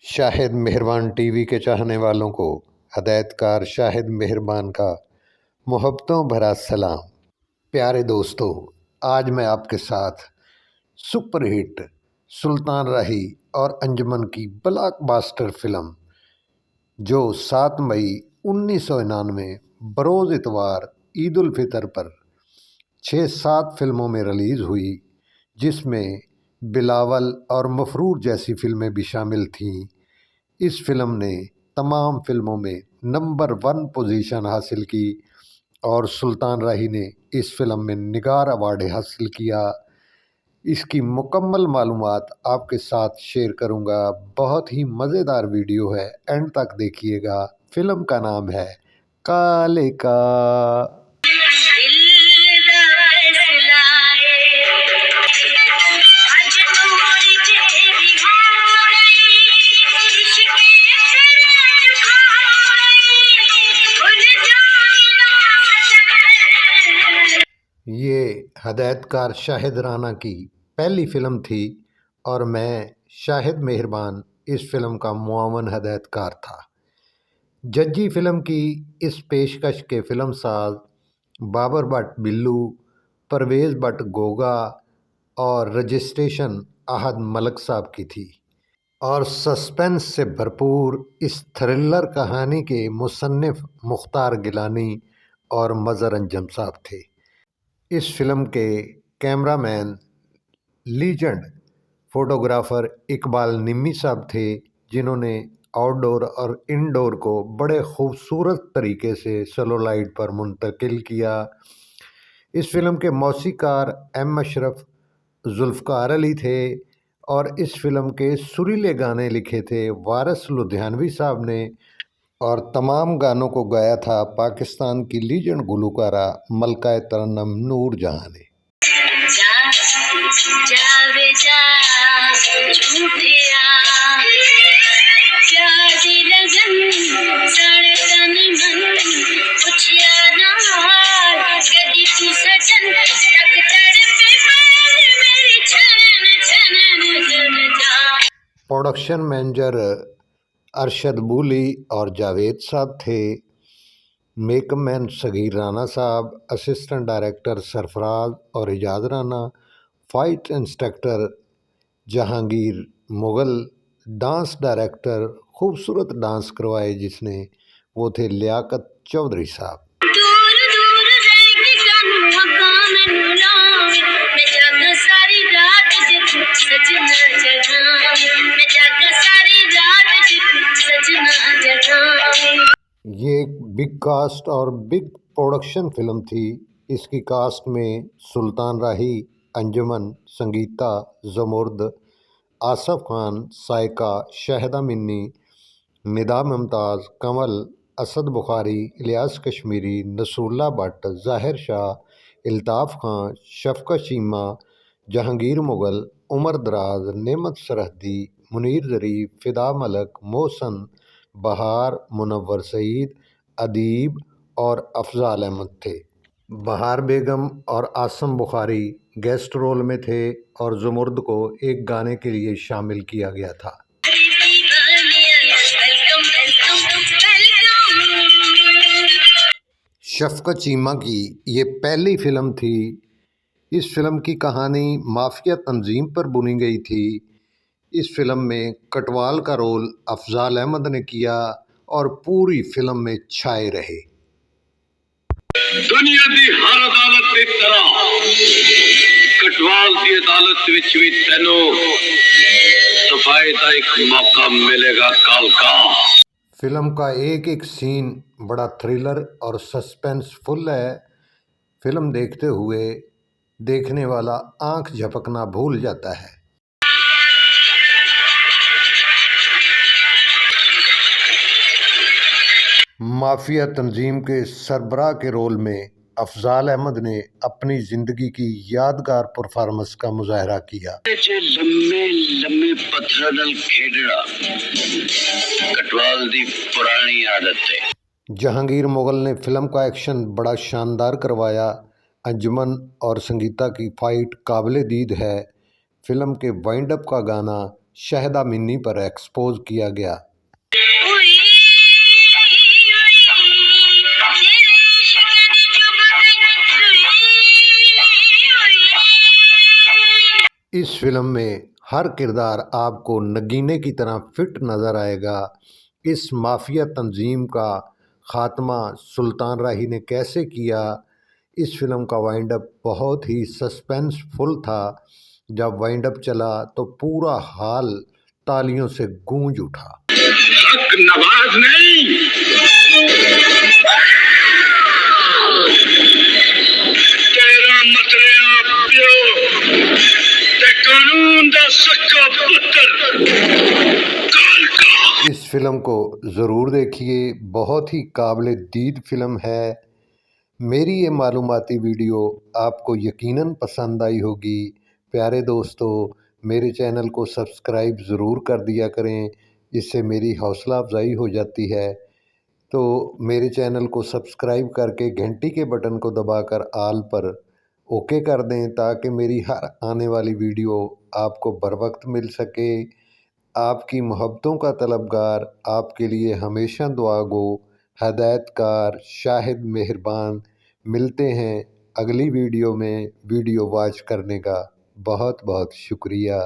शाहिद मेहरबान टीवी के चाहने वालों को हदायतकार शाहिद मेहरबान का मोहब्बतों भरा सलाम। प्यारे दोस्तों, आज मैं आपके साथ सुपरहिट सुल्तान राही और अंजुमन की ब्लॉकबस्टर फिल्म जो 7 मई 1999 बरोज़ इतवार ईद उल फितर पर 6-7 फिल्मों में रिलीज़ हुई, जिसमें बिलावल और मफरूर जैसी फिल्में भी शामिल थीं। इस फिल्म ने तमाम फिल्मों में नंबर 1 पोजीशन हासिल की और सुल्तान राही ने इस फिल्म में निगार अवार्ड हासिल किया। इसकी मुकम्मल मालूमात आपके साथ शेयर करूंगा। बहुत ही मज़ेदार वीडियो है, एंड तक देखिएगा। फिल्म का नाम है काले का। ये हदायतकार शाहिद राना की पहली फ़िल्म थी और मैं शाहिद मेहरबान इस फिल्म का मुआवन हदायतकार था। जज्जी फिल्म की इस पेशकश के फिल्मसाज बाबर भट्ट बिल्लू, परवेज़ भट्ट गोगा और रजिस्ट्रेशन अहद मलक साहब की थी और सस्पेंस से भरपूर इस थ्रिलर कहानी के मुसन्निफ मुख्तार गिलानी और मज़हर अंजम साहब थे। इस फिल्म के कैमरामैन लीजेंड फोटोग्राफर इकबाल निम्मी साहब थे, जिन्होंने आउटडोर और इनडोर को बड़े खूबसूरत तरीके से सेलुलॉइड पर मुंतकिल किया। इस फिल्म के मौसीकार एम अशरफ जुल्फ़कार अली थे और इस फिल्म के सुरीले गाने लिखे थे वारिस लुधियानवी साहब ने और तमाम गानों को गाया था पाकिस्तान की लीजेंड गुलकारा मलका तरन्नुम नूर जहां ने। प्रोडक्शन मैनेजर अरशद बूली और जावेद साहब थे। मेकअप मैन सगीर राना साहब, असिस्टेंट डायरेक्टर सरफराज और Ejaz Rana, fight instructor Jahangir Mughal, dance director खूबसूरत डांस करवाए जिसने वो थे लियाकत चौधरी साहब। ये एक बिग कास्ट और बिग प्रोडक्शन फिल्म थी। इसकी कास्ट में सुल्तान राही, अंजुमन, संगीता, ज़मुर्द, आसफ़ खान, सायका, शाहिदा मिन्नी, निदा मुमताज़, कमल, असद बुखारी, इलियास कश्मीरी, नसरुल्लाह भट्ट, ज़ाहिर शाह, अल्ताफ़ खान, शफ़क़त चीमा, जहांगीर मुग़ल, उमर दराज, नेमत सरहदी, मुनीर ज़रीफ़, फ़िदा मलक, मोहसन, बहार, मुनव्वर सईद, अदीब और अफ़ज़ाल अहमद थे। बहार बेगम और आसम बुखारी गेस्ट रोल में थे और ज़मुर्द को एक गाने के लिए शामिल किया गया था। शफ़क़त चीमा की ये पहली फ़िल्म थी। इस फिल्म की कहानी माफिया तंजीम पर बुनी गई थी। इस फिल्म में कटवाल का रोल अफ़ज़ाल अहमद ने किया और पूरी फिल्म में छाए रहे। दुनिया दी हर अदालत की तरह कटवाल की अदालत विच भी तेनों सफाई का एक मौका मिलेगा काल का। फिल्म का एक एक सीन बड़ा थ्रिलर और सस्पेंसफुल है। फिल्म देखते हुए देखने वाला आंख झपकना भूल जाता है। माफिया तंजीम के सरबराह के रोल में अफ़ज़ाल अहमद ने अपनी ज़िंदगी की यादगार परफॉर्मेंस का मुजाहरा किया। लम्बे लम्बे पत्थर नाल खेडना कटवाल दी पुरानी आदत है। जहांगीर मुग़ल ने फिल्म का एक्शन बड़ा शानदार करवाया। अंजुमन और संगीता की फ़ाइट काबिल दीद है। फिल्म के वाइंड अप का गाना शाहिदा मिन्नी पर एक्सपोज किया गया। इस फिल्म में हर किरदार आपको नगीने की तरह फिट नज़र आएगा। इस माफिया तंजीम का ख़ात्मा सुल्तान राही ने कैसे किया, इस फिल्म का वाइंड अप बहुत ही सस्पेंसफुल था। जब वाइंड अप चला तो पूरा हाल तालियों से गूंज उठा। हक नवाज नहीं, तेरा मतरिया प्यो ते कानून दा सक्का पुत्र। इस फिल्म को ज़रूर देखिए, बहुत ही काबिल दीद फिल्म है। मेरी ये मालूमाती वीडियो आपको यकीनन पसंद आई होगी। प्यारे दोस्तों, मेरे चैनल को सब्सक्राइब ज़रूर कर दिया करें, इससे मेरी हौसला अफजाई हो जाती है। तो मेरे चैनल को सब्सक्राइब करके घंटी के बटन को दबाकर आल पर ओके कर दें, ताकि मेरी हर आने वाली वीडियो आपको बर वक्त मिल सके। आपकी मोहब्बतों का तलबगार, आपके लिए हमेशा दुआ गो, हदायतकार शाहिद मेहरबान। मिलते हैं अगली वीडियो में। वीडियो वॉच करने का बहुत बहुत शुक्रिया।